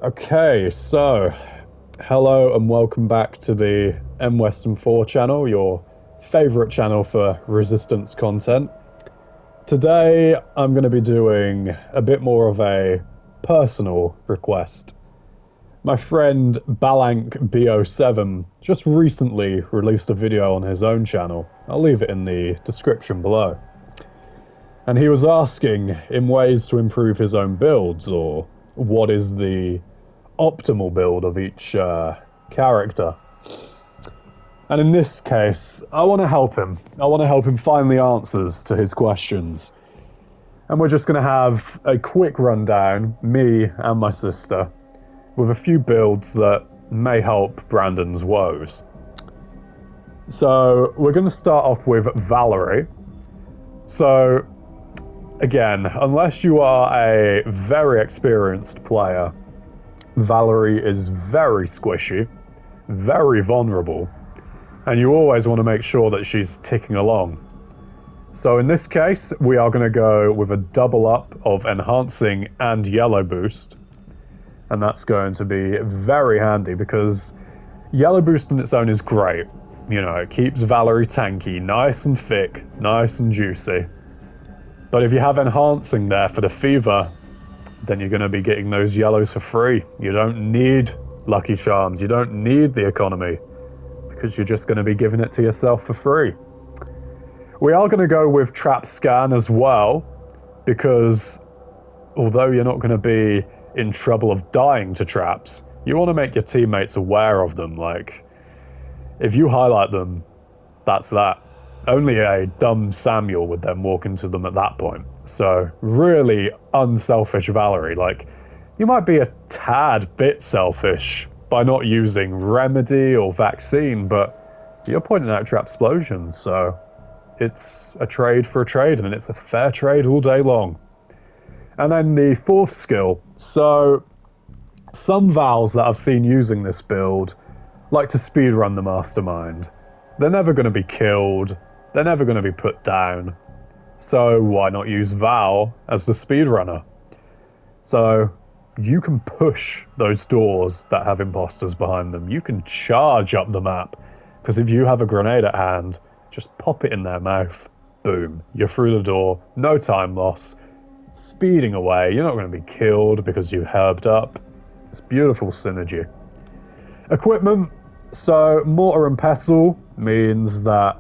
Okay, so hello and welcome back to the M Western 4 channel, your favourite channel for resistance content. Today I'm going to be doing a bit more of a personal request. My friend balancb07 just recently released a video on his own channel. I'll leave it in the description below. And he was asking in ways to improve his own builds, or what is the optimal build of each character. And in this case, I want to help him. I want to help him find the answers to his questions. And we're just going to have a quick rundown, me and my sister, with a few builds that may help Brandon's woes. So we're going to start off with Valerie. So again, unless you are a very experienced player, Valerie is very squishy, very vulnerable, and you always want to make sure that she's ticking along. So in this case, we are going to go with a double up of enhancing and yellow boost, and that's going to be very handy because yellow boost on its own is great. You know, it keeps Valerie tanky, nice and thick, nice and juicy. But if you have enhancing there for the fever, then you're going to be getting those yellows for free. You don't need Lucky Charms, you don't need the economy, because you're just going to be giving it to yourself for free. We are going to go with Trap Scan as well, because although you're not going to be in trouble of dying to traps, you want to make your teammates aware of them. Like, if you highlight them, that's that. Only a dumb Samuel would then walk into them at that point. So really unselfish Valerie. Like, you might be a tad bit selfish by not using Remedy or Vaccine, but you're pointing out Trap Explosions, so it's a trade for a trade, and it's a fair trade all day long. And then the fourth skill. So some Vals that I've seen using this build like to speedrun the Mastermind. They're never going to be killed. They're never going to be put down. So why not use Val as the speedrunner? So you can push those doors that have imposters behind them. You can charge up the map. Because if you have a grenade at hand, just pop it in their mouth. Boom. You're through the door. No time loss. Speeding away. You're not going to be killed because you herbed up. It's beautiful synergy. Equipment. So mortar and pestle means that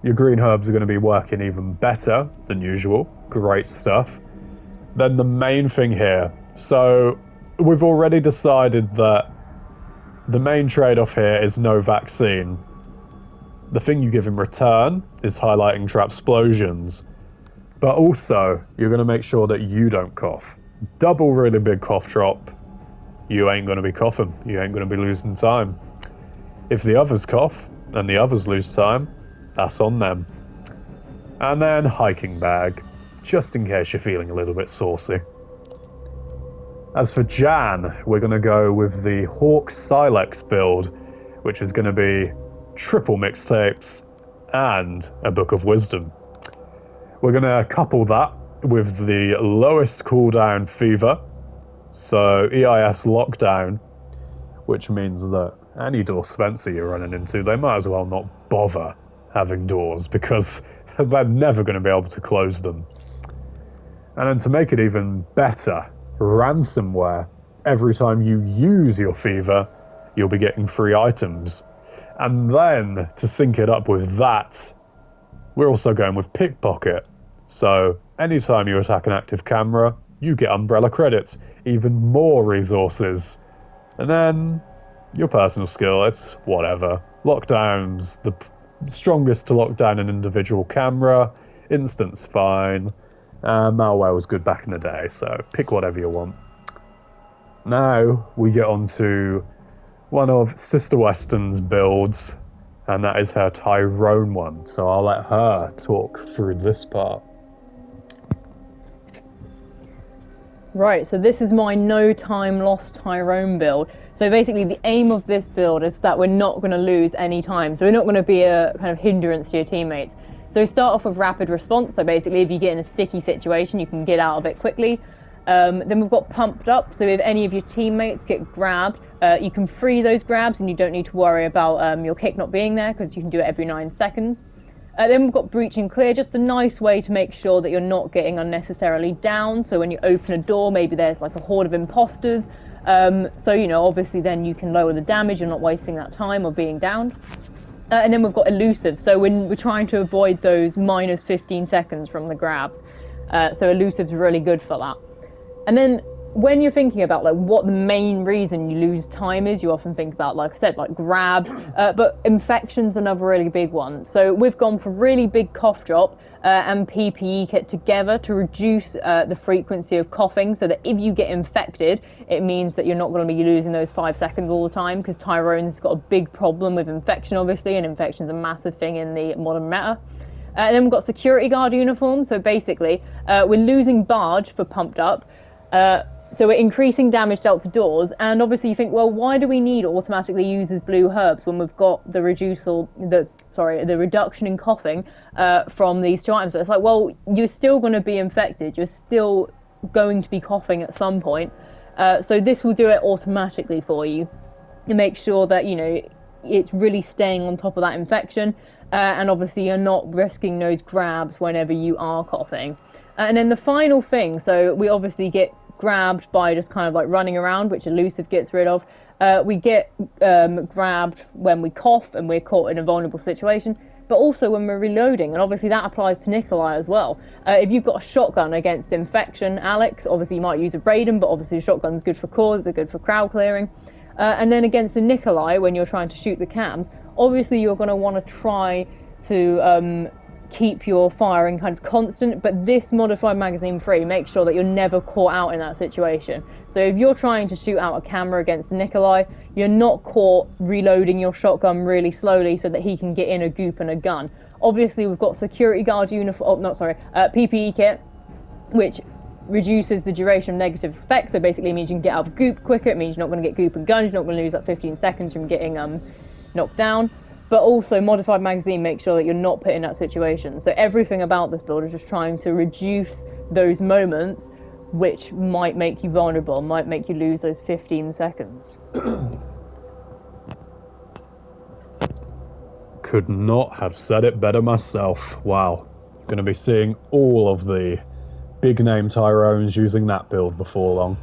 your green herbs are going to be working even better than usual. Great stuff. Then the main thing here. So we've already decided that the main trade-off here is no vaccine. The thing you give in return is highlighting Trap Explosions. But also, you're going to make sure that you don't cough. Double really big cough drop. You ain't going to be coughing. You ain't going to be losing time. If the others cough and the others lose time, that's on them. And then hiking bag, just in case you're feeling a little bit saucy. As for Jan, we're going to go with the Hawk Silex build, which is going to be triple mixtapes and a Book of Wisdom. We're going to couple that with the lowest cooldown fever, so EIS lockdown, which means that any door Spencer you're running into, they might as well not bother having doors because they're never going to be able to close them. And then to make it even better, ransomware. Every time you use your fever, you'll be getting free items. And then to sync it up with that, we're also going with pickpocket. So anytime you attack an active camera, you get umbrella credits, even more resources. And then your personal skill, it's whatever. Lockdown's the strongest to lock down an individual camera. Instant's fine. Malware was good back in the day, so pick whatever you want. Now we get on to one of Sister Weston's builds, and that is her Tyrone one. So I'll let her talk through this part. Right, so this is my no time lost Tyrone build. So basically the aim of this build is that we're not going to lose any time. So we're not going to be a kind of hindrance to your teammates. So we start off with rapid response. So basically if you get in a sticky situation, you can get out of it quickly. Then we've got pumped up, so if any of your teammates get grabbed, you can free those grabs and you don't need to worry about your kick not being there because you can do it every 9 seconds. Then we've got breach and clear, just a nice way to make sure that you're not getting unnecessarily down. So when you open a door, maybe there's like a horde of imposters. So, you know, obviously then you can lower the damage, you're not wasting that time or being downed. And then we've got elusive, so when we're trying to avoid those minus 15 seconds from the grabs. So elusive's really good for that. And then when you're thinking about like what the main reason you lose time is, you often think about, like I said, like grabs, but infection's another really big one. So we've gone for really big cough drop and PPE kit together to reduce the frequency of coughing, so that if you get infected, it means that you're not going to be losing those 5 seconds all the time, because Tyrone's got a big problem with infection, obviously, and infection's a massive thing in the modern meta. And then we've got security guard uniform, so basically we're losing barge for pumped up, so we're increasing damage dealt to doors, and obviously you think, well, why do we need automatically uses blue herbs when we've got the reduction in coughing from these 2 items? So it's like, well, you're still going to be infected, you're still going to be coughing at some point, so this will do it automatically for you and make sure that, you know, it's really staying on top of that infection, and obviously you're not risking those grabs whenever you are coughing. And then the final thing, so we obviously get grabbed by just kind of like running around, which elusive gets rid of. We get grabbed when we cough and we're caught in a vulnerable situation, but also when we're reloading, and obviously that applies to Nikolai as well. If you've got a shotgun against infection, Alex, obviously you might use a Braden, but obviously a shotgun's good for cores, they're good for crowd clearing. And then against a Nikolai, when you're trying to shoot the cams, obviously you're going to want to try to keep your firing kind of constant, but this modified magazine free makes sure that you're never caught out in that situation. So if you're trying to shoot out a camera against Nikolai, you're not caught reloading your shotgun really slowly so that he can get in a goop and a gun. Obviously we've got security guard uniform, PPE kit, which reduces the duration of negative effects, so basically it means you can get out of goop quicker, it means you're not going to get goop and guns, you're not going to lose that 15 seconds from getting knocked down. But also modified magazine makes sure that you're not put in that situation. So everything about this build is just trying to reduce those moments which might make you vulnerable, might make you lose those 15 seconds. Could not have said it better myself. Wow. Going to be seeing all of the big name Tyrones using that build before long.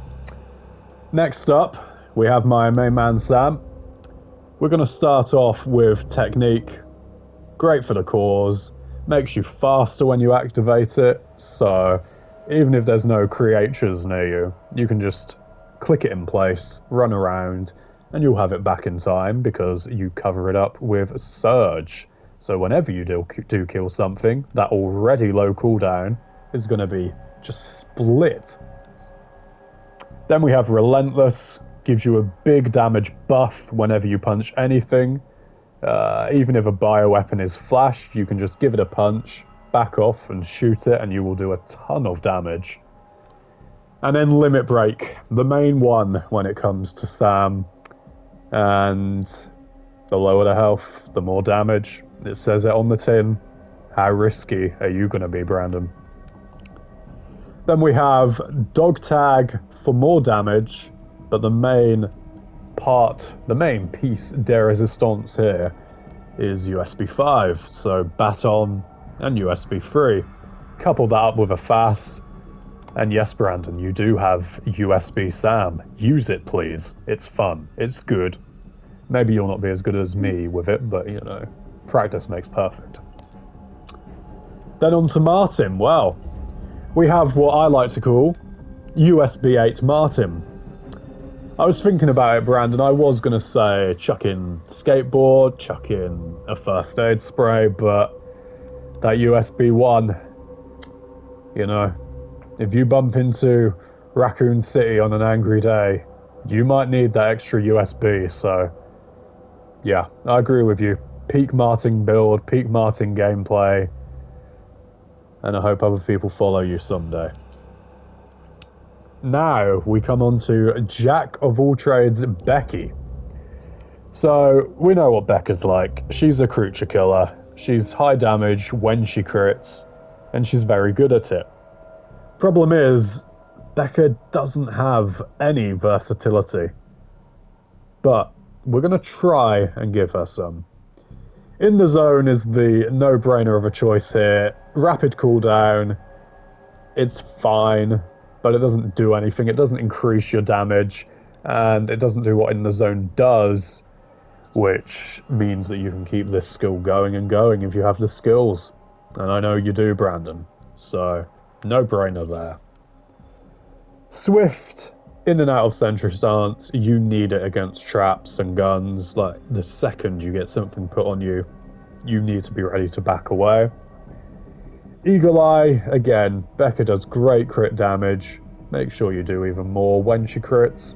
Next up, we have my main man Sam. We're going to start off with technique. Great for the cores, makes you faster when you activate it, so even if there's no creatures near you, you can just click it in place, run around, and you'll have it back in time because you cover it up with Surge. So whenever you do kill something, that already low cooldown is going to be just split. Then we have Relentless. Gives you a big damage buff whenever you punch anything. Even if a bioweapon is flashed, you can just give it a punch, back off and shoot it, and you will do a ton of damage. And then Limit Break, the main one when it comes to Sam. And the lower the health, the more damage. It says it on the tin. How risky are you going to be, Brandon? Then we have Dog Tag for more damage. But the main piece de resistance here is USB 5, so baton and USB 3. Couple that up with a FAS, and yes, Brandon, you do have USB Sam. Use it, please. It's fun. It's good. Maybe you'll not be as good as me with it, but, you know, practice makes perfect. Then on to Martin. Well, we have what I like to call USB 8 Martin. I was thinking about it, Brandon. I was going to say chuck in skateboard, chuck in a first aid spray, but that USB 1, you know, if you bump into Raccoon City on an angry day, you might need that extra USB, so yeah, I agree with you. Peak Martin build, peak Martin gameplay, and I hope other people follow you someday. Now we come on to Jack of all trades, Becky. So we know what Becca's like. She's a creature killer. She's high damage when she crits, and she's very good at it. Problem is, Becca doesn't have any versatility. But we're going to try and give her some. In the Zone is the no-brainer of a choice here. Rapid cooldown. It's fine, but it doesn't do anything. It doesn't increase your damage, and it doesn't do what In the Zone does, which means that you can keep this skill going and going if you have the skills. And I know you do, Brandon. So, no-brainer there. Swift, in and out of sentry stance, you need it against traps and guns. Like, the second you get something put on you, you need to be ready to back away. Eagle Eye, again, Becca does great crit damage. Make sure you do even more when she crits.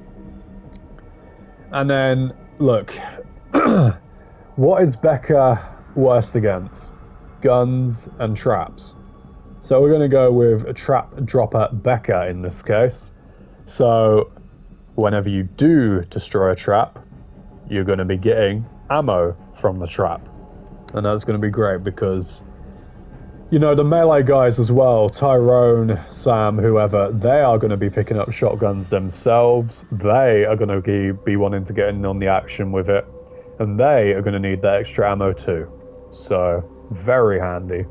And then, look, what is Becca worst against? Guns and traps. So we're going to go with a trap dropper Becca in this case. So whenever you do destroy a trap, you're going to be getting ammo from the trap. And that's going to be great because, you know, the melee guys as well, Tyrone, Sam, whoever, they are going to be picking up shotguns themselves. They are going to be wanting to get in on the action with it. And they are going to need that extra ammo too. So, very handy.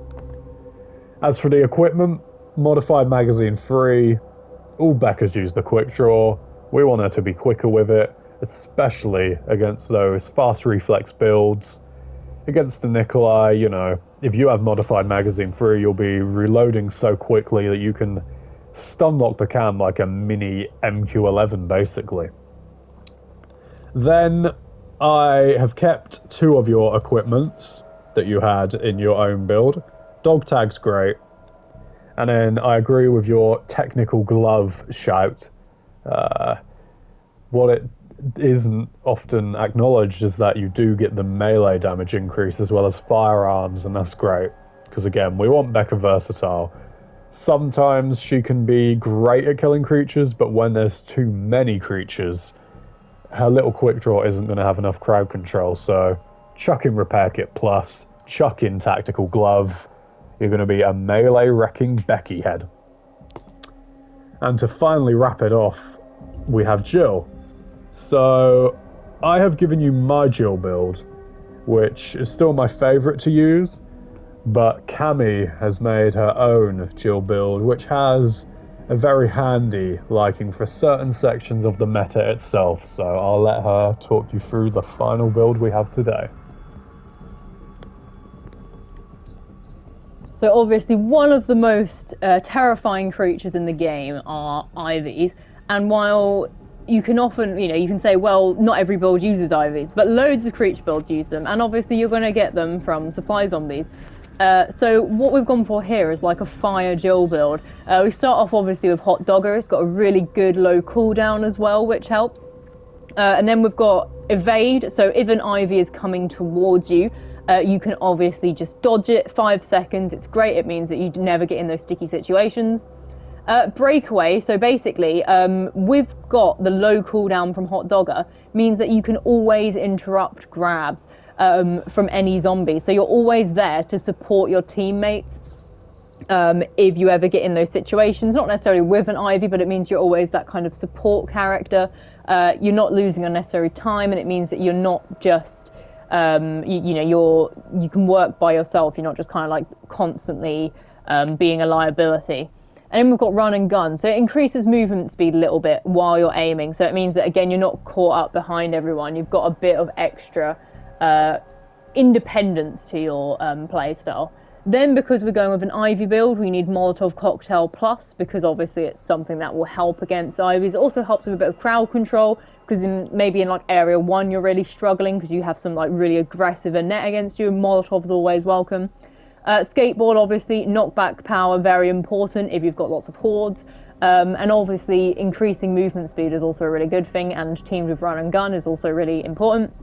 As for the equipment, modified magazine free. All Beckers use the quick draw. We want her to be quicker with it, especially against those fast reflex builds. Against the Nikolai, you know, if you have modified magazine free, you'll be reloading so quickly that you can stun lock the cam like a mini MQ-11, basically. Then I have kept 2 of your equipments that you had in your own build. Dog tag's great. And then I agree with your technical glove shout. What it isn't often acknowledged is that you do get the melee damage increase as well as firearms, and that's great. Because again, we want Becca versatile. Sometimes she can be great at killing creatures, but when there's too many creatures, her little quick draw isn't going to have enough crowd control. So chuck in Repair Kit Plus, chuck in Tactical Glove. You're going to be a melee wrecking Becky head. And to finally wrap it off, we have Jill. So I have given you my Jill build, which is still my favourite to use, but Cami has made her own Jill build, which has a very handy liking for certain sections of the meta itself. So I'll let her talk you through the final build we have today. So obviously one of the most terrifying creatures in the game are Ivies, and while you can often, you can say, well, not every build uses Ivies, but loads of creature builds use them, and obviously you're going to get them from supply zombies. So what we've gone for here is like a fire Jill build. We start off obviously with Hot Dogger. It's got a really good low cooldown as well, which helps. And then we've got Evade, so if an Ivy is coming towards you, you can obviously just dodge it, 5 seconds, it's great, it means that you never get in those sticky situations. Breakaway, so basically, we've got the low cooldown from Hot Dogger, means that you can always interrupt grabs from any zombie, so you're always there to support your teammates if you ever get in those situations, not necessarily with an Ivy, but it means you're always that kind of support character. You're not losing unnecessary time, and it means that you're not just you can work by yourself. You're not just kind of like constantly being a liability. And then we've got Run and Gun, so it increases movement speed a little bit while you're aiming. So it means that again you're not caught up behind everyone. You've got a bit of extra independence to your play style. Then because we're going with an Ivy build, we need Molotov Cocktail Plus, because obviously it's something that will help against Ivies. It also helps with a bit of crowd control, because maybe in like area 1 you're really struggling because you have some like really aggressive net against you, and Molotov's always welcome. Skateboard, obviously, knockback power, very important if you've got lots of hordes. And obviously increasing movement speed is also a really good thing, and teamed with Run and Gun is also really important.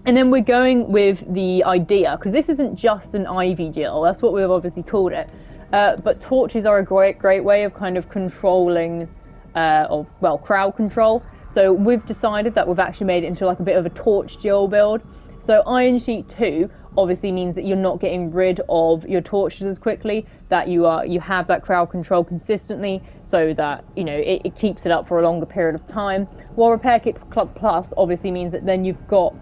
And then we're going with the idea, because this isn't just an Ivy Jill, that's what we've obviously called it. But torches are a great way of kind of controlling, crowd control. So we've decided that we've actually made it into like a bit of a torch Jill build. So Iron Sheet 2, obviously means that you're not getting rid of your torches as quickly, that you have that crowd control consistently, so that it keeps it up for a longer period of time. While Repair Kit Plus obviously means that then you've got,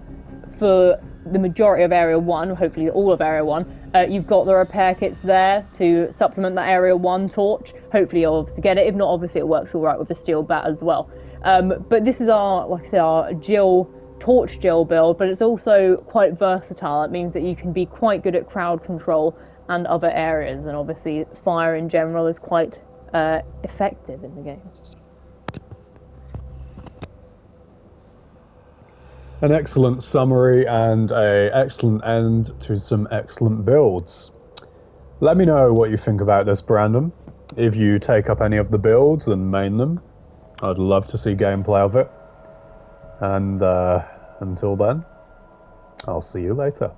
for the majority of Area 1, hopefully all of Area 1, you've got the repair kits there to supplement that Area 1 torch. Hopefully you'll obviously get it. If not, obviously it works all right with the steel bat as well. But this is our, like I said, our torch Jill build, but it's also quite versatile. It means that you can be quite good at crowd control and other areas, and obviously fire in general is quite effective in the game. An excellent summary and an excellent end to some excellent builds. Let me know what you think about this, Brandon. If you take up any of the builds and main them, I'd love to see gameplay of it. And until then, I'll see you later.